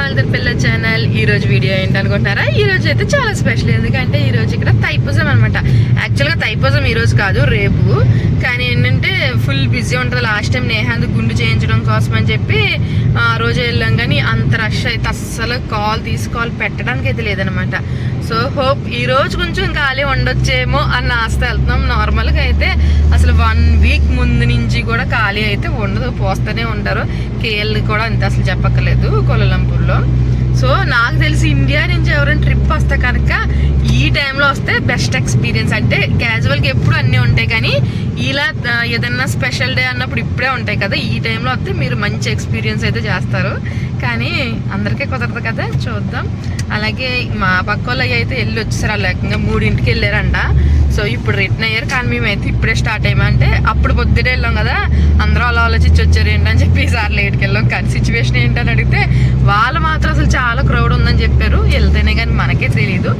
వాళ్ళ పిల్ల ఛానల్. ఈ రోజు వీడియో ఏంటనుకుంటున్నారా? ఈ రోజు అయితే చాలా స్పెషల్. ఎందుకంటే ఈ రోజు ఇక్కడ తైపూజం అనమాట. యాక్చువల్గా తైపూజం ఈ రోజు కాదు, రేపు. కానీ ఏంటంటే ఫుల్ బిజీ ఉంటుంది. లాస్ట్ టైం నేహాంత్ గుండు చేయించడం కోసం అని చెప్పి ఆ రోజు వెళ్ళాం, కానీ అంత రష్ అయితే అస్సలు కాల్ పెట్టడానికి అయితే లేదనమాట. సో హోప్ ఈ రోజు కొంచెం ఖాళీ ఉండొచ్చేమో అన్న ఆస్త వెళ్తున్నాం. నార్మల్గా అయితే అసలు 1 వీక్ ముందు నుంచి కూడా ఖాళీ అయితే ఉండదు, పోస్తూనే ఉంటారు. కేఎల్ కూడా అంతే, అసలు చెప్పక్కర్లేదు కోలాలంపూర్లో. సో నాకు తెలిసి ఇండియా నుంచి ఎవరైనా ట్రిప్ వస్తే కనుక ఈ టైంలో వస్తే బెస్ట్ ఎక్స్పీరియన్స్. అంటే క్యాజువల్గా ఎప్పుడు అన్నీ ఉంటాయి, కానీ ఇలా ఏదన్నా స్పెషల్ డే అన్నప్పుడు ఇప్పుడే ఉంటాయి కదా. ఈ టైంలో వస్తే మీరు మంచి ఎక్స్పీరియన్స్ అయితే చేస్తారు. కానీ అందరికీ కుదరదు కదా, చూద్దాం. అలాగే మా పక్క వాళ్ళు అయితే వెళ్ళి వచ్చేసారు. అలా ఏకంగా 3ంటికి వెళ్ళారంట. సో ఇప్పుడు రిటర్న్ అయ్యారు. కానీ మేమైతే ఇప్పుడే స్టార్ట్ అయ్యామంటే అప్పుడు పొద్దుటే వెళ్ళాం కదా, అందరూ అలా ఆలోచించి వచ్చారు ఏంటని చెప్పి ఈసారి లేట్కి వెళ్ళాం. కానీ సిచ్యువేషన్ ఏంటని అడిగితే వాళ్ళు మాత్రం అసలు చాలా క్రౌడ్ ఉందని చెప్పారు. వెళ్తేనే కానీ మనకే తెలీదు,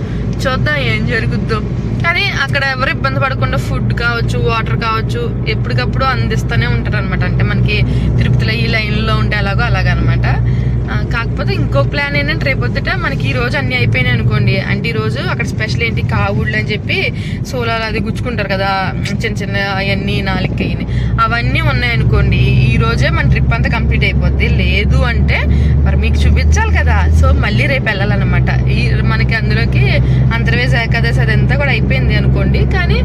చూద్దాం ఏం జరుగుద్దో. కానీ అక్కడ ఎవరు ఇబ్బంది పడకుండా ఫుడ్ కావచ్చు, వాటర్ కావచ్చు ఎప్పటికప్పుడు అందిస్తూనే ఉంటారు అనమాట. అంటే మనకి తిరుపతిలో ఈ లైన్లో ఉంటే అలాగో అలాగనమాట. కాకపోతే ఇంకో ప్లాన్ ఏంటంటే రేపొద్దుట మనకి ఈ రోజు అన్నీ అయిపోయినాయి అనుకోండి. అంటే ఈరోజు అక్కడ స్పెషల్ ఏంటి, కావుళ్ళు అని చెప్పి సోలాలు అది గుచ్చుకుంటారు కదా, చిన్న చిన్న అవన్నీ 4 అవన్నీ ఉన్నాయనుకోండి. ఈ రోజే మన ట్రిప్ అంతా కంప్లీట్ అయిపోద్ది. లేదు అంటే మరి మీకు చూపించాలి కదా. సో మళ్ళీ రేపు వెళ్ళాలన్నమాట. మనకి అందులోకి అంతర్వేశ ఏకాదశి అదంతా కూడా అయిపోయింది అనుకోండి. కానీ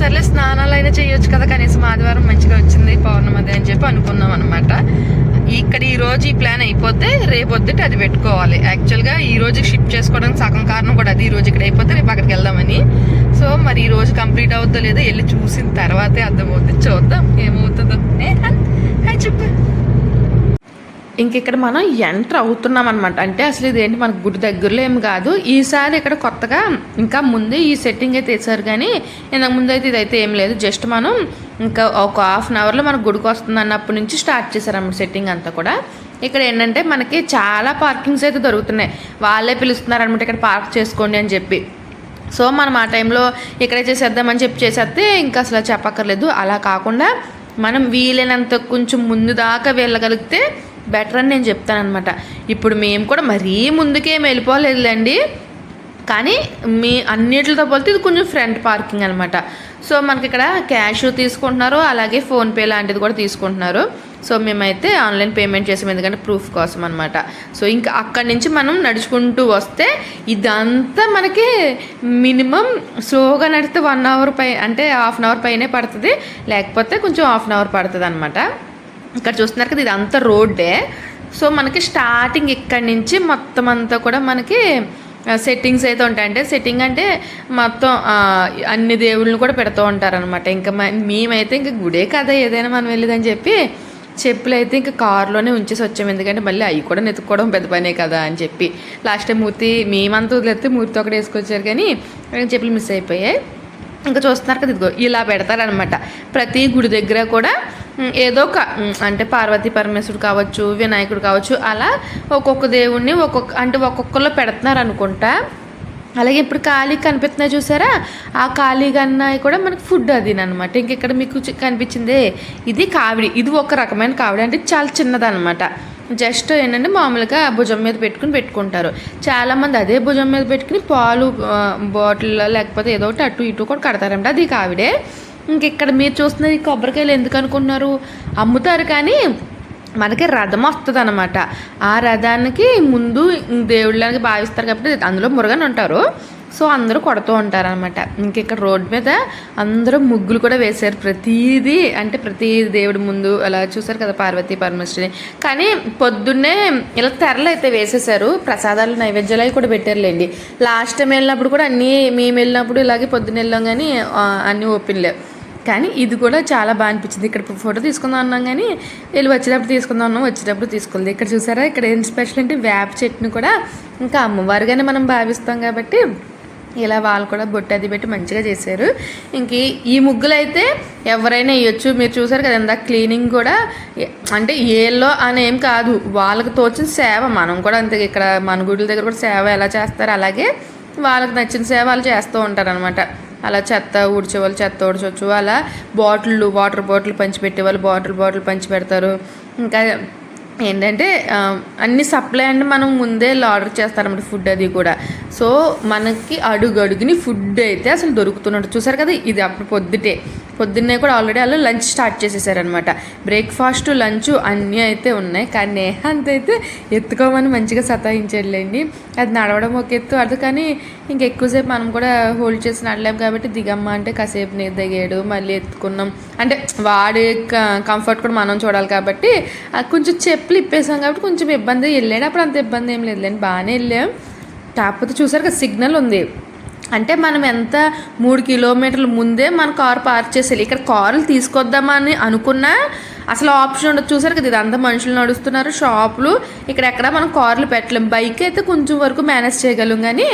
సర్లే స్నానాలు అయినా చేయొచ్చు కదా, కనీసం ఆదివారం మంచిగా వచ్చింది పౌర్ణమది అని చెప్పి అనుకున్నాం అనమాట. ఇక్కడ ఈ రోజు ఈ ప్లాన్ అయిపోతే రేపొద్దుట అది పెట్టుకోవాలి. యాక్చువల్గా ఈ రోజు షిఫ్ట్ చేసుకోవడానికి సగం కారణం కూడా అది. ఈ రోజు ఇక్కడ అయిపోతే రేపు అక్కడికి వెళ్దామని. సో మరి ఈ రోజు కంప్లీట్ అవుతుందో లేదో వెళ్ళి చూసిన తర్వాతే అర్థమవుతుంది. చూద్దాం ఏమవుతుందో. చెప్పు. ఇంక ఇక్కడ మనం ఎంటర్ అవుతున్నాం అనమాట. అంటే అసలు ఇదేంటి మనకు గుడి దగ్గరలో ఏమి కాదు. ఈసారి ఇక్కడ కొత్తగా ఇంకా ముందు ఈ సెట్టింగ్ అయితే వేసారు, కానీ ఇంతకు ముందు అయితే ఇదైతే ఏం లేదు. జస్ట్ మనం ఇంకా ఒక ½ అన్ అవర్లో మనకు గుడికి వస్తుంది అన్నప్పటి నుంచి స్టార్ట్ చేశారన్నమాట సెట్టింగ్ అంతా కూడా. ఇక్కడ ఏంటంటే మనకి చాలా పార్కింగ్స్ అయితే దొరుకుతున్నాయి. వాళ్ళే పిలుస్తున్నారు అనమాట, ఇక్కడ పార్క్ చేసుకోండి అని చెప్పి. సో మనం ఆ టైంలో ఇక్కడే చేసేద్దామని చెప్పి చేసేస్తే ఇంకా అసలు చెప్పక్కర్లేదు. అలా కాకుండా మనం వీలైనంత కొంచెం ముందు దాకా వెళ్ళగలిగితే బెటర్ అని నేను చెప్తానమాట. ఇప్పుడు మేము కూడా మరీ ముందుకేం వెళ్ళిపోలేదులేండి, కానీ అన్నిటితో పోలితే ఇది కొంచెం ఫ్రంట్ పార్కింగ్ అనమాట. సో మనకి ఇక్కడ క్యాష్ తీసుకుంటున్నారు, అలాగే ఫోన్పే లాంటిది కూడా తీసుకుంటున్నారు. సో మేమైతే ఆన్లైన్ పేమెంట్ చేసాం, ఎందుకంటే ప్రూఫ్ కోసం అనమాట. సో ఇంకా అక్కడి నుంచి మనం నడుచుకుంటూ వస్తే ఇదంతా మనకి మినిమం స్లోగా నడిస్తే 1 అవర్ అంటే ½ అన్ అవర్ పైనే పడుతుంది, లేకపోతే కొంచెం ½ అన్ అవర్ పడుతుంది అనమాట. ఇక్కడ చూస్తున్నారు కదా, ఇది అంతా రోడ్డే. సో మనకి స్టార్టింగ్ ఇక్కడి నుంచి మొత్తం అంతా కూడా మనకి సెట్టింగ్స్ అయితే ఉంటాయి. అంటే సెట్టింగ్ అంటే మొత్తం అన్ని దేవుళ్ళని కూడా పెడుతూ ఉంటారనమాట. ఇంకా మేమైతే ఇంకా గుడే కదా ఏదైనా మనం వెళ్ళేదని చెప్పి చెప్పులు అయితే ఇంకా కారులోనే ఉంచేసి వచ్చాము. ఎందుకంటే మళ్ళీ అవి కూడా నెతుక్కోవడం పెద్ద పనే కదా అని చెప్పి. లాస్ట్ టైం మేమంతా వదిలేస్తే మూర్తి ఒకటి వేసుకొచ్చారు, కానీ చెప్పులు మిస్ అయిపోయాయి. ఇంకా చూస్తున్నారు కదా, ఇదిగో ఇలా పెడతారనమాట. ప్రతి గుడి దగ్గర కూడా ఏదో ఒక అంటే పార్వతీ పరమేశ్వరుడు కావచ్చు, వినాయకుడు కావచ్చు, అలా ఒక్కొక్క దేవుణ్ణి ఒక్కొక్కలో పెడుతున్నారు అనుకుంటా. అలాగే ఇప్పుడు ఖాళీ కనిపిస్తున్నాయి చూసారా, ఆ ఖాళీ కన్నాయి కూడా మనకి ఫుడ్ అదినమాట. ఇంకెక్కడ మీకు కనిపించిందే ఇది కావిడి. ఇది ఒక రకమైన కావిడి, అంటే చాలా చిన్నదనమాట. జస్ట్ ఏంటంటే మామూలుగా భుజం మీద పెట్టుకుంటారు. చాలామంది అదే భుజం మీద పెట్టుకుని పాలు బాటిల్ లేకపోతే ఏదో ఒకటి అటు ఇటు కూడా కడతారంట. అది కావిడే. ఇంకెక్కడ మీరు చూస్తున్నది కొబ్బరికాయలు ఎందుకు అనుకుంటున్నారు, అమ్ముతారు. కానీ మనకి రథం వస్తుంది అనమాట. ఆ రథానికి ముందు దేవుళ్ళకి భావిస్తారు కాబట్టి అందులో మురుగన్ ఉంటారు. సో అందరూ కొడుతూ ఉంటారనమాట. ఇంకెక్కడ రోడ్డు మీద అందరూ ముగ్గులు కూడా వేశారు. ప్రతీది అంటే ప్రతి దేవుడి ముందు అలా చూసారు కదా, పార్వతీ పరమేశ్వరిని. కానీ పొద్దున్నే ఇలా తెరలు అయితే వేసేసారు. ప్రసాదాలు నైవేద్యాలు అవి కూడా పెట్టారులేండి. లాస్ట్ టైం వెళ్ళినప్పుడు కూడా మేము వెళ్ళినప్పుడు ఇలాగే పొద్దున్న వెళ్ళాం, కానీ అన్నీ ఓపెన్ లేవు. కానీ ఇది కూడా చాలా బాగా అనిపించింది. ఇక్కడ ఫోటో తీసుకుందాం అన్నాం, కానీ వచ్చేటప్పుడు తీసుకుందాం అన్నాం, వచ్చేటప్పుడు తీసుకోలేదు. ఇక్కడ చూసారా, ఇక్కడ ఏం స్పెషల్ అంటే వేప చెట్టుని కూడా ఇంకా అమ్మవారుగానే మనం భావిస్తాం కాబట్టి ఇలా వాళ్ళు కూడా బొట్టు అది పెట్టి మంచిగా చేశారు. ఇంక ఈ ముగ్గులు అయితే ఎవరైనా వేయచ్చు. మీరు చూసారు కదా ఇందాక క్లీనింగ్ కూడా, అంటే ఏల్లో అని ఏం కాదు, వాళ్ళకి తోచిన సేవ. మనం కూడా అంతే, ఇక్కడ మన గుడి దగ్గర కూడా సేవ ఎలా చేస్తారు అలాగే వాళ్ళకి నచ్చిన సేవ వాళ్ళు చేస్తూ ఉంటారనమాట. అలా చెత్త ఊడ్చేవాళ్ళు చెత్త ఊడ్చవచ్చు, అలా వాటర్ బాటిల్ పంచిపెట్టే వాళ్ళు బాటిల్ పంచి పెడతారు. ఇంకా ఏంటంటే అన్ని సప్లై అంటే మనం ముందే ఆర్డర్ చేస్తారన్నమాట ఫుడ్ అది కూడా. సో మనకి అడుగడుగుని ఫుడ్ అయితే అసలు దొరుకుతున్నట్టు చూసారు కదా. ఇది అప్పుడు పొద్దున్నే కూడా ఆల్రెడీ వాళ్ళు లంచ్ స్టార్ట్ చేసేసారనమాట. బ్రేక్ఫాస్ట్ లంచ్ అన్నీ అయితే ఉన్నాయి. కానీ నేహాంత్ అయితే ఎత్తుకోమని మంచిగా సతాయించలేండి. అది నడవడం ఒక ఎత్తు అది, కానీ ఇంకెక్కువసేపు మనం కూడా హోల్డ్ చేసి నడలేము కాబట్టి దిగమ్మ అంటే కాసేపు నీరు దిగాడు, మళ్ళీ ఎత్తుకున్నాం. అంటే వాడి కంఫర్ట్ కూడా మనం చూడాలి కాబట్టి కొంచెం చెప్పులు ఇప్పేసాం కాబట్టి కొంచెం ఇబ్బంది. వెళ్ళాడు అప్పుడు అంత ఇబ్బంది ఏం లేదులేండి, బాగానే వెళ్ళాం. కాకపోతే చూసారు కదా సిగ్నల్ ఉంది అంటే మనం ఎంత 3 కిలోమీటర్ల ముందే మన కారు పార్క్ చేసేయాలి. ఇక్కడ కారులు తీసుకొద్దామని అనుకున్నా అసలు ఆప్షన్ ఉండదు. చూసారు కదా ఇదంతా మనుషులు నడుస్తున్నారు, షాపులు, ఇక్కడెక్కడ మనం కార్లు పెట్టలేం. బైక్ అయితే కొంచెం వరకు మేనేజ్ చేయగలం కానీ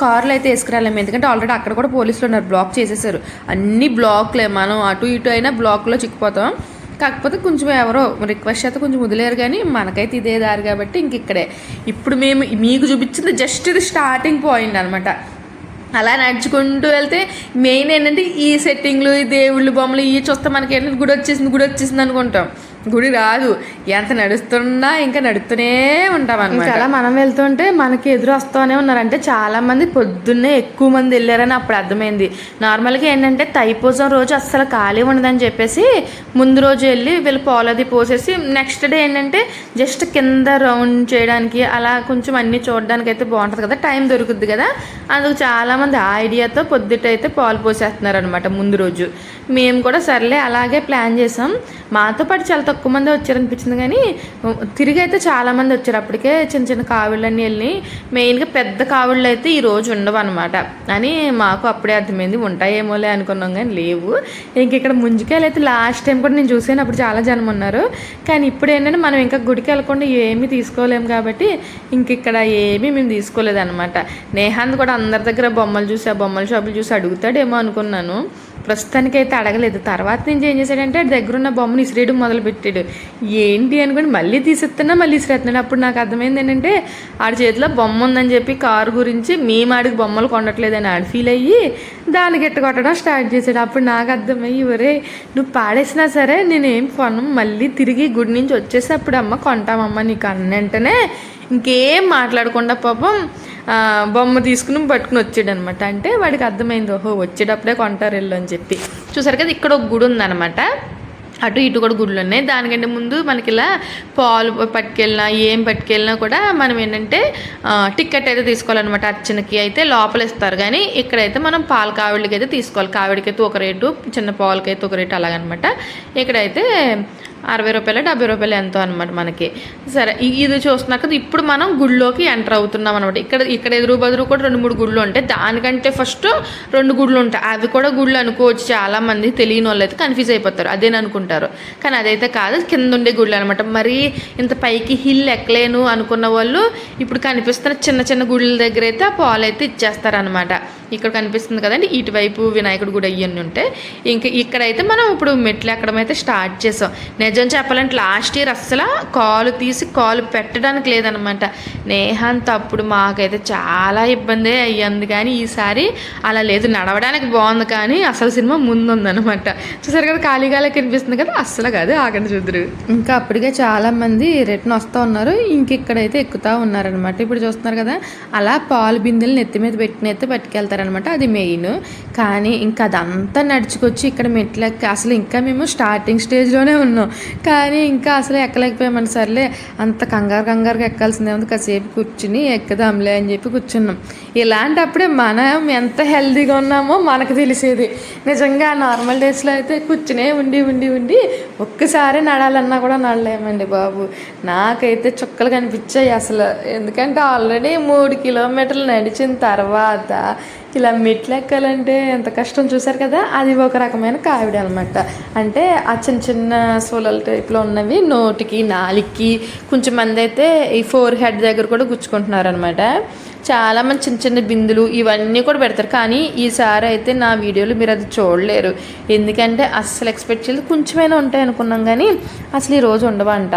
కార్లు అయితే వేసుకురాలేము. ఎందుకంటే ఆల్రెడీ అక్కడ కూడా పోలీసులు ఉన్నారు, బ్లాక్ చేసేసారు. అన్ని బ్లాక్లే, మనం అటు ఇటు అయినా బ్లాక్లో చిక్కిపోతాం. కాకపోతే కొంచెం ఎవరో రిక్వెస్ట్ చేస్తే కొంచెం వదిలేరు కానీ మనకైతే ఇదే దారి కాబట్టి ఇంక ఇక్కడే. ఇప్పుడు మేము మీకు చూపించింది జస్ట్ ఇది స్టార్టింగ్ పాయింట్ అనమాట. అలా నడుచుకుంటూ వెళ్తే మెయిన్ ఏంటంటే ఈ సెట్టింగ్లు, ఈ దేవుళ్ళు బొమ్మలు ఇవి చూస్తే మనకి ఏంటంటే గుడి వచ్చేసింది అనుకుంటాం. గుడి రాదు, ఎంత నడుస్తున్నా ఇంకా నడుస్తూనే ఉంటాం అనమాట. అలా మనం వెళ్తుంటే మనకి ఎదురు వస్తూనే ఉన్నారు. అంటే చాలామంది పొద్దున్నే ఎక్కువ మంది వెళ్ళారని అప్పుడు అర్థమైంది. నార్మల్గా ఏంటంటే తైపూజం రోజు అస్సలు ఖాళీ ఉండదని చెప్పేసి ముందు రోజు వెళ్ళి వీళ్ళు పాలది పోసేసి నెక్స్ట్ డే ఏంటంటే జస్ట్ కింద రౌండ్ చేయడానికి అలా కొంచెం అన్నీ చూడడానికి అయితే బాగుంటుంది కదా, టైం దొరుకుద్ది కదా. అందుకు చాలామంది ఆ ఐడియాతో పొద్దుటైతే పాలు పోసేస్తున్నారు అనమాట ముందు రోజు. మేము కూడా సర్లే అలాగే ప్లాన్ చేసాం. మాతో పాటు చాలా తక్కువ మంది వచ్చారనిపించింది కానీ తిరిగి అయితే చాలామంది వచ్చారు. అప్పటికే చిన్న చిన్న కావిళ్ళన్నీ వెళ్ళి మెయిన్గా పెద్ద కావిళ్ళు అయితే ఈరోజు ఉండవు అనమాట అని మాకు అప్పుడే అర్థమైంది. ఉంటాయేమోలే అనుకున్నాం కానీ లేవు. ఇంక ఇక్కడ ముంజికాయలు అయితే లాస్ట్ టైం కూడా నేను చూసాను, అప్పుడు చాలా జనం ఉన్నారు. కానీ ఇప్పుడు ఏంటంటే మనం ఇంకా గుడికి వెళ్ళకుండా ఏమీ తీసుకోలేము కాబట్టి ఇంక ఇక్కడ ఏమీ మేము తీసుకోలేదన్నమాట. నేహాంత్ కూడా అందరి దగ్గర బొమ్మలు చూసి ఆ బొమ్మల షాపులు చూసి అడుగుతాడేమో అనుకున్నాను. ప్రస్తుతానికైతే అడగలేదు. తర్వాత నుంచి ఏం చేశాడంటే దగ్గరున్న బొమ్మను ఇసిరేయడం మొదలుపెట్టాడు. ఏంటి అనుకోండి మళ్ళీ తీసేస్తున్నా మళ్ళీ ఇసిరేస్తున్నాడు. అప్పుడు నాకు అర్థమైంది ఏంటంటే ఆడి చేతిలో బొమ్మ ఉందని చెప్పి కారు గురించి మేము ఆడికి బొమ్మలు కొనట్లేదని ఆడు ఫీల్ అయ్యి దాన్ని కొట్టడం స్టార్ట్ చేశాడు. అప్పుడు నాకు అర్థమయ్యి ఒరే నువ్వు పాడేసినా సరే నేనేం కొనం, మళ్ళీ తిరిగి గుడి నుంచి వచ్చేసి అప్పుడు అమ్మ కొంటామమ్మ నీకు అన్నంటనే ఇంకేం మాట్లాడకుండా పాపం బొమ్మ తీసుకుని పట్టుకుని వచ్చాడు అనమాట. అంటే వాడికి అర్థమైంది ఓహో వచ్చేటప్పుడే కొంటారు వెళ్ళు అని చెప్పి. చూసారు కదా ఇక్కడ ఒక గుడి ఉందన్నమాట, అటు ఇటు కూడా గుళ్ళు ఉన్నాయి. దానికంటే ముందు మనకి ఇలా పాలు పట్టుకెళ్ళినా ఏం పట్టుకెళ్ళినా కూడా మనం ఏంటంటే టికెట్ అయితే తీసుకోవాలన్నమాట. అర్చనకి అయితే లోపల ఇస్తారు కానీ ఇక్కడైతే మనం పాల కావిడికి అయితే తీసుకోవాలి. కావిడికి అయితే ఒక రేటు, చిన్న పాలకైతే ఒక రేటు అలాగనమాట. ఇక్కడైతే 60 రూపాయలు 70 రూపాయలు ఎంతో అనమాట మనకి. సరే ఇది చూస్తున్నారు కదా ఇప్పుడు మనం గుళ్ళోకి ఎంటర్ అవుతున్నాం అనమాట. ఇక్కడ ఎదురు బదురు కూడా 2-3 గుళ్ళు ఉంటాయి. దానికంటే ఫస్ట్ 2 గుళ్ళు ఉంటాయి. అవి కూడా గుళ్ళు అనుకోవచ్చు. చాలామంది తెలియని వాళ్ళు అయితే కన్ఫ్యూజ్ అయిపోతారు, అదేని అనుకుంటారు. కానీ అదైతే కాదు, కింద ఉండే గుళ్ళు అనమాట. మరి ఇంత పైకి హిల్ ఎక్కలేను అనుకున్న వాళ్ళు ఇప్పుడు కనిపిస్తున్న చిన్న చిన్న గుళ్ళ దగ్గర అయితే ఆ పాలు అయితే ఇచ్చేస్తారనమాట. ఇక్కడ కనిపిస్తుంది కదండి ఇటువైపు వినాయకుడు గుడి అయ్యన్నీ ఉంటాయి. ఇంకా ఇక్కడైతే మనం ఇప్పుడు మెట్లు ఎక్కడం అయితే స్టార్ట్ చేసాం. నిజం చెప్పాలంటే లాస్ట్ ఇయర్ అస్సలు కాలు తీసి కాలు పెట్టడానికి లేదనమాట. నేహాంత్ అప్పుడు మాకైతే చాలా ఇబ్బంది అయ్యింది. కానీ ఈసారి అలా లేదు, నడవడానికి బాగుంది కానీ అసలు సినిమా ముందుందనమాట. చూసారు కదా ఖాళీగా కనిపిస్తుంది కదా, అస్సలు కాదు ఆగండి చూద్దరు. ఇంకా అప్పటికే చాలామంది రిటర్న్ వస్తూ ఉన్నారు, ఇంక ఇక్కడైతే ఎక్కుతూ ఉన్నారనమాట. ఇప్పుడు చూస్తున్నారు కదా అలా పాలు బిందెలు నెత్తి మీద పెట్టినైతే పట్టుకెళ్తారనమాట, అది మెయిన్. కానీ ఇంకా అదంతా నడుచుకొచ్చి ఇక్కడ మెట్లెక్కి అసలు ఇంకా మేము స్టార్టింగ్ స్టేజ్లోనే ఉన్నాం. కానీ ఇంకా అసలు ఎక్కలేకపోయామని సర్లే అంత కంగారుగా ఎక్కాల్సిందేమో కాసేపు కూర్చుని ఎక్కుదాంలే అని చెప్పి కూర్చున్నాం. ఇలాంటప్పుడే మనం ఎంత హెల్తీగా ఉన్నామో మనకు తెలిసేది. నిజంగా నార్మల్ డేస్లో అయితే కూర్చునే ఉండి ఒక్కసారి నడాలన్నా కూడా నడలేమండి బాబు. నాకైతే చుక్కలు కనిపించాయి అసలు. ఎందుకంటే ఆల్రెడీ 3 కిలోమీటర్లు నడిచిన తర్వాత ఇలా మెట్లు ఎక్కాలంటే ఎంత కష్టం చూసారు కదా. అది ఒక రకమైన కావిడి అనమాట. అంటే ఆ చిన్న చిన్న సోలల టైప్లో ఉన్నవి నోటికి నాలికి కొంచెం మంది అయితే ఈ 4 హెడ్ దగ్గర కూడా గుచ్చుకుంటున్నారు అనమాట. చాలామంది చిన్న చిన్న బిందులు ఇవన్నీ కూడా పెడతారు. కానీ ఈసారి అయితే నా వీడియోలో మీరు అది చూడలేరు. ఎందుకంటే అస్సలు ఎక్స్పెక్ట్ చేయలేదు. కొంచెమైనా ఉంటాయి అనుకున్నాం కానీ అసలు ఈ రోజు ఉండవంట.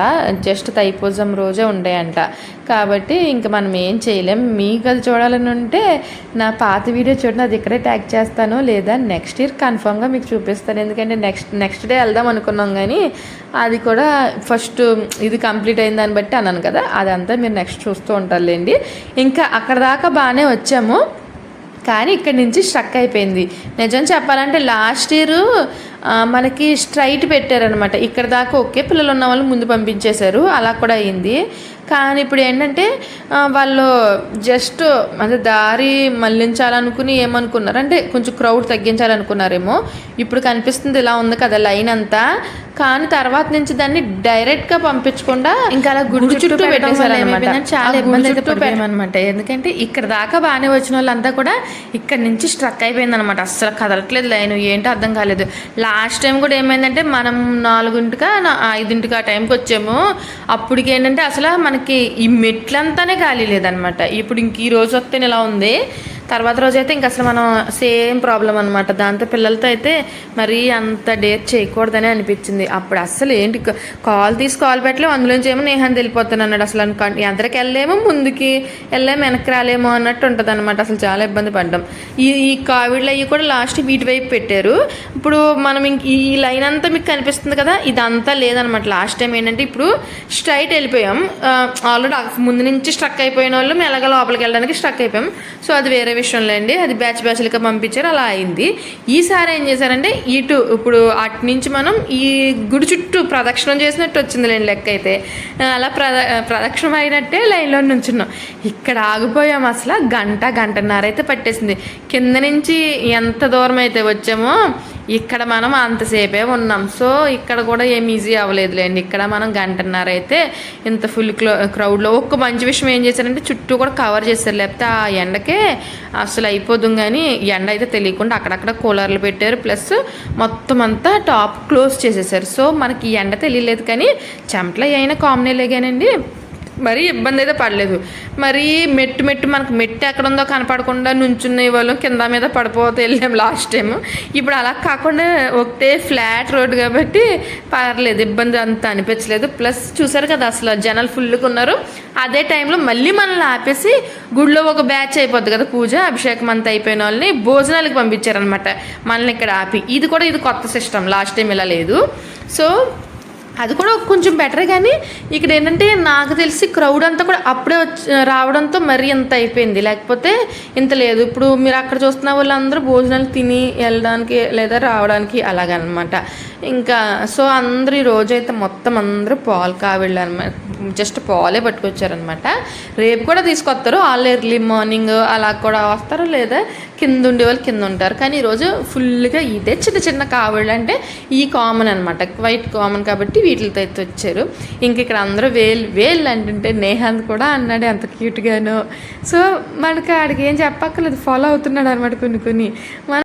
జస్ట్ తైపూజం రోజే ఉంటాయంట. కాబట్టి ఇంకా మనం ఏం చేయలేం. మీకు అది చూడాలని ఉంటే నా పాత వీడియో చూడండి, అది ఇక్కడే ట్యాగ్ చేస్తాను, లేదా నెక్స్ట్ ఇయర్ కన్ఫామ్గా మీకు చూపిస్తాను. ఎందుకంటే నెక్స్ట్ డే వెళ్దాం అనుకున్నాం కానీ అది కూడా ఫస్ట్ ఇది కంప్లీట్ అయిన దాన్ని బట్టి అన్నాను కదా, అదంతా మీరు నెక్స్ట్ చూస్తూ ఉంటారులేండి. ఇంకా అక్కడ దాకా బాగానే వచ్చాము, కానీ ఇక్కడి నుంచి స్ట్రక్ అయిపోయింది. నిజం చెప్పాలంటే లాస్ట్ ఇయర్ మనకి స్ట్రైట్ పెట్టారనమాట. ఇక్కడ దాకా ఓకే, పిల్లలు ఉన్న వాళ్ళు ముందు పంపించేశారు, అలా కూడా అయింది. కానీ ఇప్పుడు ఏంటంటే వాళ్ళు జస్ట్ అంటే దారి మళ్ళించాలనుకుని ఏమనుకున్నారు అంటే కొంచెం క్రౌడ్ తగ్గించాలనుకున్నారేమో. ఇప్పుడు కనిపిస్తుంది ఇలా ఉంది కదా లైన్ అంతా, కానీ తర్వాత నుంచి దాన్ని డైరెక్ట్గా పంపించకుండా ఇంకా అలా గుడి చుట్టూ పెట్టేశారనమాట. చాలా ఇబ్బంది అయితే పడిపోయామన్నమాట. ఎందుకంటే ఇక్కడ దాకా బాగానే వచ్చిన వాళ్ళంతా కూడా ఇక్కడ నుంచి స్ట్రక్ అయిపోయిందనమాట. అస్సలు కదలట్లేదు లైన్, ఏంటో అర్థం కాలేదు. లాస్ట్ టైం కూడా ఏమైందంటే మనం 4ంటికా 5ంటికి ఆ టైంకి వచ్చాము. అప్పటికి ఏంటంటే అసలు మనకి ఈ మెట్లంతానే ఖాళీ లేదనమాట. ఇప్పుడు ఇంక ఈ రోజు వస్తే ఇలా ఉంది, తర్వాత రోజు అయితే ఇంక అసలు మనం సేమ్ ప్రాబ్లం అనమాట. దాంతో పిల్లలతో అయితే మరీ అంత డేర్ చేయకూడదని అనిపించింది. అప్పుడు అస్సలు ఏంటి కాల్ పెట్టలేము, అందులోంచి ఏమో నేహాన్ని వెళ్ళిపోతాను అన్నాడు. అసలు ఎదరికి వెళ్ళలేమో ముందుకి వెళ్ళలేము, వెనక్కి రాలేమో అన్నట్టు ఉంటుంది అనమాట. అసలు చాలా ఇబ్బంది పడ్డాం. ఈ కోవిడ్లో అవి కూడా లాస్ట్ వీటి వైపు పెట్టారు. ఇప్పుడు మనం ఇంక ఈ లైన్ అంతా మీకు కనిపిస్తుంది కదా, ఇదంతా లేదనమాట. లాస్ట్ టైం ఏంటంటే ఇప్పుడు స్ట్రైట్ వెళ్ళిపోయాం. ఆల్రెడీ ముందు నుంచి స్ట్రక్ అయిపోయిన వాళ్ళు ఎలాగ లోపలికి వెళ్ళడానికి స్ట్రక్ అయిపోయాం. సో అది వేరే విషయంలో అండి, అది బ్యాచ్లుగా పంపించారు, అలా అయింది. ఈసారి ఏం చేశారంటే ఇప్పుడు అటు నుంచి మనం ఈ గుడి చుట్టూ ప్రదక్షిణం చేసినట్టు వచ్చింది లేండి లెక్క అయితే. అలా ప్రదక్షిణం అయినట్టే లైన్లో నుంచున్నాం. ఇక్కడ ఆగిపోయాం. అసలు గంటన్నర అయితే పట్టేసింది. కింద నుంచి ఎంత దూరం అయితే వచ్చామో ఇక్కడ మనం అంతసేపే ఉన్నాం. సో ఇక్కడ కూడా ఏం ఈజీ అవ్వలేదులేండి. ఇక్కడ మనం గంటన్నర అయితే ఇంత ఫుల్ క్రౌడ్లో. ఒక్క మంచి విషయం ఏం చేశారంటే చుట్టూ కూడా కవర్ చేశారు, లేకపోతే ఆ ఎండకే అసలు అయిపోదు. కానీ ఎండ అయితే తెలియకుండా అక్కడక్కడ కూలర్లు పెట్టారు, ప్లస్ మొత్తం అంతా టాప్ క్లోజ్ చేసేసారు. సో మనకి ఎండ తెలియలేదు, కానీ చెమటలు అయినా కామనే లేగానండి. మరీ ఇబ్బంది అయితే పడలేదు. మరీ మెట్టు మనకు మెట్టు ఎక్కడ ఉందో కనపడకుండా నుంచున్న వాళ్ళు కింద మీద పడిపోతే వెళ్ళాం లాస్ట్ టైం. ఇప్పుడు అలా కాకుండా ఒకటే ఫ్లాట్ రోడ్ కాబట్టి పర్లేదు, ఇబ్బంది అంత అనిపించలేదు. ప్లస్ చూసారు కదా అసలు జనాలు ఫుల్గా ఉన్నారు. అదే టైంలో మళ్ళీ మనల్ని ఆపేసి గుడిలో ఒక బ్యాచ్ అయిపోద్ది కదా, పూజ అభిషేకం అంతా అయిపోయిన వాళ్ళని భోజనాలకు పంపించారనమాట మనల్ని ఇక్కడ ఆపి. ఇది కొత్త సిస్టమ్, లాస్ట్ టైం ఇలా లేదు. సో అది కూడా కొంచెం బెటర్. కానీ ఇక్కడ ఏంటంటే నాకు తెలిసి క్రౌడ్ అంతా కూడా అప్పుడే రావడంతో మరీ ఇంత అయిపోయింది, లేకపోతే ఇంత లేదు. ఇప్పుడు మీరు అక్కడ చూస్తున్న వాళ్ళందరూ భోజనాలు తిని వెళ్ళడానికి లేదా రావడానికి అలాగనమాట. ఇంకా సో అందరూ ఈ రోజైతే మొత్తం అందరూ పాలు కావిళ్ళు అనమాట, జస్ట్ పాలే పట్టుకొచ్చారనమాట. రేపు కూడా తీసుకొస్తారు, వాళ్ళు ఎర్లీ మార్నింగ్ అలా కూడా వస్తారు, లేదా కింద ఉండే వాళ్ళు కింద ఉంటారు. కానీ ఈరోజు ఫుల్గా ఇదే చిన్న కావిళ్ళు, అంటే ఈ కామన్ అనమాట, వైట్ కామన్ కాబట్టి వీటితో అయితే వచ్చారు. ఇంక ఇక్కడ అందరూ వేళ్ళు అంటుంటే నేహాంత్ కూడా అన్నాడు ఎంత క్యూట్గాను. సో మనకి ఆడికి ఏం చెప్పక్కర్లేదు, ఫాలో అవుతున్నాడు అనమాట కొన్ని మన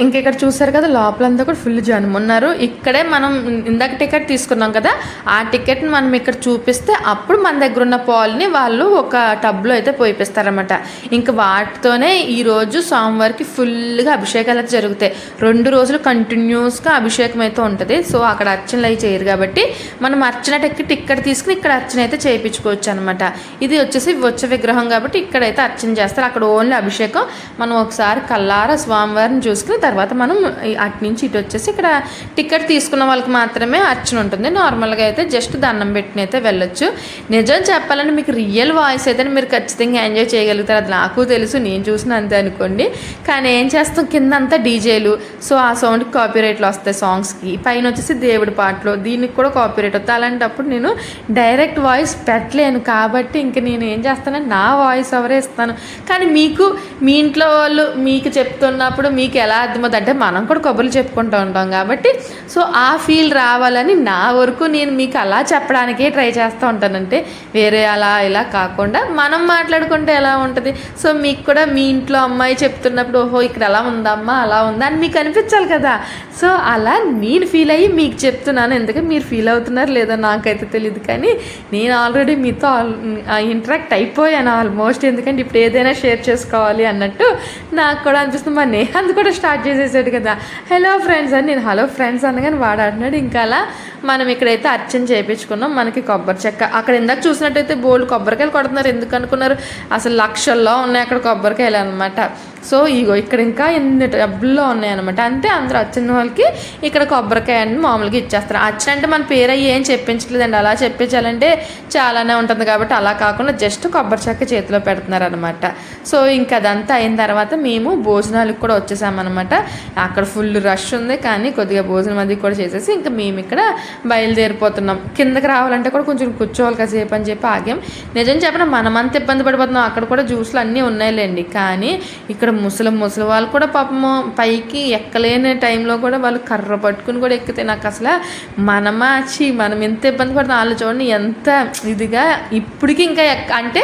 ఇంక ఇక్కడ చూసారు కదా లోపలంతా కూడా ఫుల్ జనం ఉన్నారు. ఇక్కడే మనం ఇందాక టికెట్ తీసుకున్నాం కదా, ఆ టికెట్ని మనం ఇక్కడ చూపిస్తే అప్పుడు మన దగ్గర ఉన్న పాల్ని వాళ్ళు ఒక టబ్లో అయితే పోయిపిస్తారనమాట. ఇంకా వాటితోనే ఈరోజు సోమవారికి ఫుల్గా అభిషేకాలు అయితే జరుగుతాయి. 2 రోజులు కంటిన్యూస్గా అభిషేకం అయితే ఉంటుంది. సో అక్కడ అర్చనలు అవి చేయరు కాబట్టి మనం అర్చన టికెట్ తీసుకుని ఇక్కడ అర్చన అయితే చేయించుకోవచ్చు అనమాట. ఇది వచ్చేసి వచ్చే విగ్రహం కాబట్టి ఇక్కడైతే అర్చన చేస్తారు. అక్కడ ఓన్లీ అభిషేకం. మనం ఒకసారి కల్లారా స్వామివారిని చూసుకుని తర్వాత మనం అటు నుంచి ఇటు వచ్చేసి ఇక్కడ టికెట్ తీసుకున్న వాళ్ళకి మాత్రమే అర్చన ఉంటుంది. నార్మల్గా అయితే జస్ట్ దండం పెట్టిన అయితే వెళ్ళొచ్చు. నిజం చెప్పాలంటే మీకు రియల్ వాయిస్ అయితే మీరు ఖచ్చితంగా ఎంజాయ్ చేయగలుగుతారు. అది నాకు తెలుసు, నేను చూసిన అంతే అనుకోండి. కానీ ఏం చేస్తాం, కింద అంతా డీజేలు, సో ఆ సౌండ్కి కాపీరైట్లు వస్తాయి సాంగ్స్కి. పైన వచ్చేసి దేవుడి పాటలు, దీనికి కూడా కాపీరైట్ వస్తాయి. అలాంటప్పుడు నేను డైరెక్ట్ వాయిస్ పెట్టలేను కాబట్టి ఇంక నేను ఏం చేస్తానంటే నా వాయిస్ ఓవరే ఇస్తాను. కానీ మీకు మీ ఇంట్లో వాళ్ళు మీకు చెప్తున్నప్పుడు మీకు ఎలా అర్థమవుతుంది అంటే మనం కూడా కబుర్లు చెప్పుకుంటూ ఉంటాం కాబట్టి సో ఆ ఫీల్ రావాలని నా వరకు నేను మీకు అలా చెప్పడానికే ట్రై చేస్తూ ఉంటానంటే వేరే అలా ఇలా కాకుండా మనం మాట్లాడుకుంటే ఎలా ఉంటుంది. సో మీకు కూడా మీ ఇంట్లో అమ్మాయి చెప్తున్నప్పుడు ఓహో ఇక్కడ ఎలా ఉందమ్మా అలా ఉందా అని మీకు అనిపించాలి కదా. సో అలా నేను ఫీల్ అయ్యి మీకు చెప్తున్నాను. ఎందుకంటే మీరు ఫీల్ అవుతున్నారు లేదో నాకైతే తెలియదు, కానీ నేను ఆల్రెడీ మీతో ఇంటరాక్ట్ అయిపోయాను ఆల్మోస్ట్. ఎందుకంటే ఇప్పుడు ఏదైనా షేర్ చేసుకోవాలి అన్నట్టు నాకు కూడా అనిపిస్తుంది. మా నేహాంత్ కూడా స్టార్ట్ చేసేసాడు కదా హలో ఫ్రెండ్స్ అని. నేను హలో ఫ్రెండ్స్ అనగానే వాడు అంటున్నాడు. ఇంకా అలా మనం ఇక్కడైతే అర్చన చేయించుకున్నాం. మనకి కొబ్బరి చెక్క అక్కడ ఇందాక చూసినట్టయితే బోల్డ్ కొబ్బరికాయలు కొడుతున్నారు. ఎందుకు అనుకున్నారు, అసలు లక్షల్లో ఉన్నాయి అక్కడ కొబ్బరికాయలు అనమాట. సో ఇగో ఇక్కడ ఇంకా ఎన్ని డబ్బుల్లో ఉన్నాయన్నమాట. అంటే అందరూ వచ్చిన వాళ్ళకి ఇక్కడ కొబ్బరికాయ అని మామూలుగా ఇచ్చేస్తారు. అర్చన అంటే మన పేరు అయ్యి ఏం చెప్పించలేదండి, అలా చెప్పించాలంటే చాలానే ఉంటుంది కాబట్టి అలా కాకుండా జస్ట్ కొబ్బరి చెక్క చేతిలో పెడుతున్నారు అనమాట. సో ఇంకా అదంతా అయిన తర్వాత మేము భోజనాలకు కూడా వచ్చేసామన్నమాట. అక్కడ ఫుల్ రష్ ఉంది, కానీ కొద్దిగా భోజనం అది కూడా చేసేసి ఇంకా మేము ఇక్కడ బయలుదేరిపోతున్నాం. కిందకి రావాలంటే కూడా కొంచెం కూర్చోవాలి కాసేపు అని చెప్పి ఆగాం. నిజం చెప్పిన మనమంత ఇబ్బంది పడిపోతున్నాం. అక్కడ కూడా జ్యూస్లు అన్నీ ఉన్నాయిలేండి, కానీ ఇక్కడ ముసలి వాళ్ళు కూడా పాపము పైకి ఎక్కలేని టైంలో కూడా వాళ్ళు కర్ర పట్టుకుని కూడా ఎక్కితే నాకు అసలు మనం ఎంత ఇబ్బంది పడుతున్నాం వాళ్ళు చూడండి ఎంత ఇదిగా. ఇప్పటికీ ఇంకా అంటే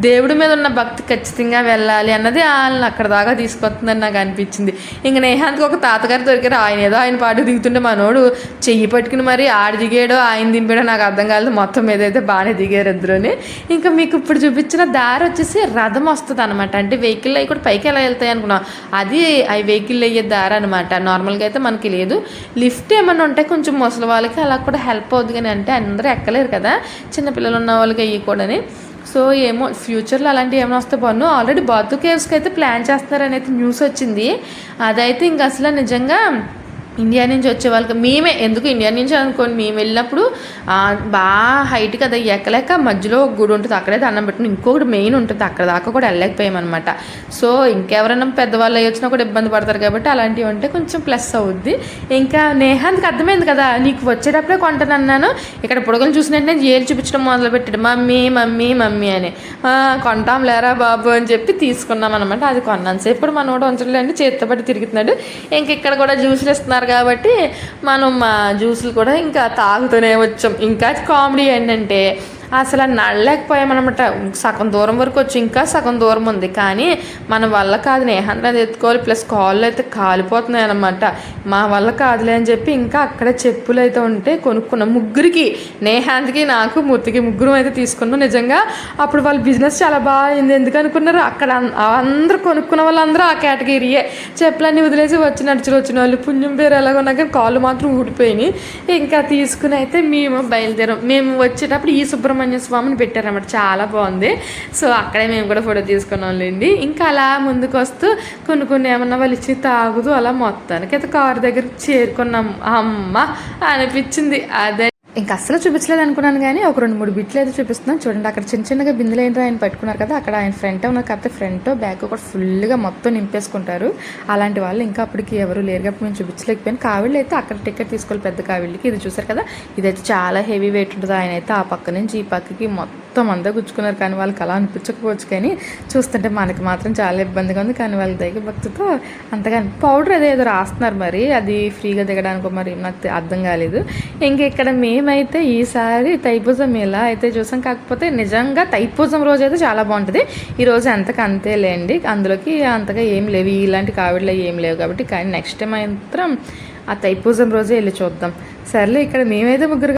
దేవుడి మీద ఉన్న భక్తి ఖచ్చితంగా వెళ్ళాలి అన్నది వాళ్ళని అక్కడ దాకా తీసుకొస్తుందని నాకు అనిపించింది. ఇంక నేహానికి ఒక తాతగారు దొరికారు. ఆయన పాటు దిగుతుంటే మనోడు చెయ్యి పట్టుకుని మరి ఆడు దిగాడో ఆయన దింపాడో నాకు అర్థం కాలేదు. మొత్తం మీద అయితే బాగానే దిగారు ఇద్దరుని. ఇంకా మీకు ఇప్పుడు చూపించిన దారి వచ్చేసి రథం వస్తుంది అనమాట. అంటే వెహికల్ అవి కూడా పైకి ఎలా వెళ్తాయి అనుకున్నాం, అది అవి వెహికల్ అయ్యే దారి అనమాట. నార్మల్గా అయితే మనకి లేదు. లిఫ్ట్ ఏమన్నా ఉంటే కొంచెం ముసలి వాళ్ళకి అలా కూడా హెల్ప్ అవుతుంది, కానీ అంటే అందరూ ఎక్కలేరు కదా చిన్నపిల్లలు ఉన్న వాళ్ళకి అయ్యి కూడాని. సో ఏమో ఫ్యూచర్లో అలాంటివి ఏమైనా వస్తే బాగున్నాను. ఆల్రెడీ బాతు కేవ్స్కి అయితే ప్లాన్ చేస్తున్నారని అయితే న్యూస్ వచ్చింది. అదైతే ఇంక అసలు నిజంగా ఇండియా నుంచి వచ్చే వాళ్ళకి మేమే ఎందుకు ఇండియా నుంచి అనుకోండి, మేము వెళ్ళినప్పుడు బాగా హైట్ కదా ఎక్కలేక మధ్యలో ఒక గుడి ఉంటుంది, అక్కడే దండం పెట్టుకుని ఇంకొకటి మెయిన్ ఉంటుంది, అక్కడ దాకా కూడా వెళ్ళలేకపోయామన్నమాట. సో ఇంకెవరైనా పెద్దవాళ్ళు అయ్యి వచ్చినా కూడా ఇబ్బంది పడతారు కాబట్టి అలాంటివి ఉంటే కొంచెం ప్లస్ అవుద్ది. ఇంకా నేహానికి అర్థమైంది కదా నీకు వచ్చేటప్పుడే కొంటానన్నాను. ఇక్కడ పొడగలు చూసినట్టు ఏళ్ళు చూపించడం మొదలుపెట్టాడు మమ్మీ మమ్మీ మమ్మీ అని. కొంటాం లేరా బాబు అని చెప్పి తీసుకున్నాం అనమాట. అది కొన్నాను సేపు కూడా మనోడు ఉంచలేండి, చేతితో పట్టి తిరుగుతున్నాడు. ఇంక ఇక్కడ కూడా జ్యూసులు ఇస్తున్నారు కాబట్టి మనం మా జ్యూసులు కూడా ఇంకా తాగుతూనే వచ్చాం. ఇంకా కామెడీ ఏంటంటే అసలు నడలేకపోయామన్నమాట. సగం దూరం వరకు వచ్చి ఇంకా సగం దూరం ఉంది, కానీ మన వల్ల కాదు నేహాంత్ ఎత్తుకోవాలి, ప్లస్ కాళ్ళు అయితే కాలిపోతున్నాయి అనమాట. మా వల్ల కాదులే అని చెప్పి ఇంకా అక్కడ చెప్పులు అయితే ఉంటే కొనుక్కున్నాం. ముగ్గురికి, నేహాంత్కి నాకు మూర్తికి ముగ్గురు అయితే తీసుకున్నాం. నిజంగా అప్పుడు వాళ్ళ బిజినెస్ చాలా బాగా అయింది. ఎందుకు అనుకున్నారు, అక్కడ అందరూ కొనుక్కున్న వాళ్ళందరూ ఆ కేటగిరీయే. చెప్పులన్నీ వదిలేసి వచ్చిన వాళ్ళు పుణ్యం పేరు ఎలాగో ఉన్నా కానీ కాళ్ళు మాత్రం ఊడిపోయినాయి. ఇంకా తీసుకుని అయితే మేము బయలుదేరాం. మేము వచ్చేటప్పుడు ఈ సుబ్రహ్మణ్య స్వామిని పెట్టారన్నమాట, చాలా బాగుంది. సో అక్కడే మేము కూడా ఫోటో తీసుకున్నాంలేండి. ఇంకా అలా ముందుకు వస్తూ కొన్ని ఏమన్నా వాళ్ళు ఇచ్చి తాగుతూ అలా మొత్తానికి అయితే కారు దగ్గరికి చేరుకున్నాం. అమ్మ అనిపించింది. అదే ఇంకా అస్సలు చూపించలేదు అనుకున్నాను, కానీ ఒక 2-3 బిట్లు అయితే చూపిస్తున్నాను చూడండి. అక్కడ చిన్నగా బిందులు ఏంటో ఆయన పట్టుకున్నారు కదా, అక్కడ ఆయన ఫ్రంట్ ఉన్నారు, కాకపోతే ఫ్రంట్ బ్యాక్ కూడా ఫుల్గా మొత్తం నింపేసుకుంటారు. అలాంటి వాళ్ళు ఇంకా అప్పటికి ఎవరు లేరు కాబట్టి మేము చూపించలేకపోయాను. కావిళ్ళు అయితే అక్కడ టికెట్ తీసుకోవాలి పెద్ద కావిళ్ళకి. ఇది చూసారు కదా, ఇదైతే చాలా హెవీ వెయిట్ ఉంటుంది. ఆయన అయితే ఆ పక్క నుంచి ఈ పక్కకి మొత్తం అంతా గుచ్చుకున్నారు, కానీ వాళ్ళకి అలా అనిపించకపోవచ్చు, కానీ చూస్తుంటే మనకి మాత్రం చాలా ఇబ్బందిగా ఉంది. కానీ వాళ్ళకి దైవ భక్తితో అంతగా పౌడర్ ఏదో రాస్తున్నారు, మరి అది ఫ్రీగా దిగడానికి మరి నాకు అర్థం కాలేదు. ఇంక ఇక్కడ మేమైతే ఈసారి తైపూజం ఇలా అయితే చూసాం. కాకపోతే నిజంగా తైపూజం రోజు అయితే చాలా బాగుంటుంది. ఈరోజు అంతకు అంతేలేండి, అందులోకి అంతగా ఏం లేవు, ఇలాంటి కావిడలు ఏం లేవు కాబట్టి. కానీ నెక్స్ట్ టైం మాత్రం ఆ తైపూజం రోజే వెళ్ళి చూద్దాం. సర్లే ఇక్కడ మేమైతే ముగ్గురు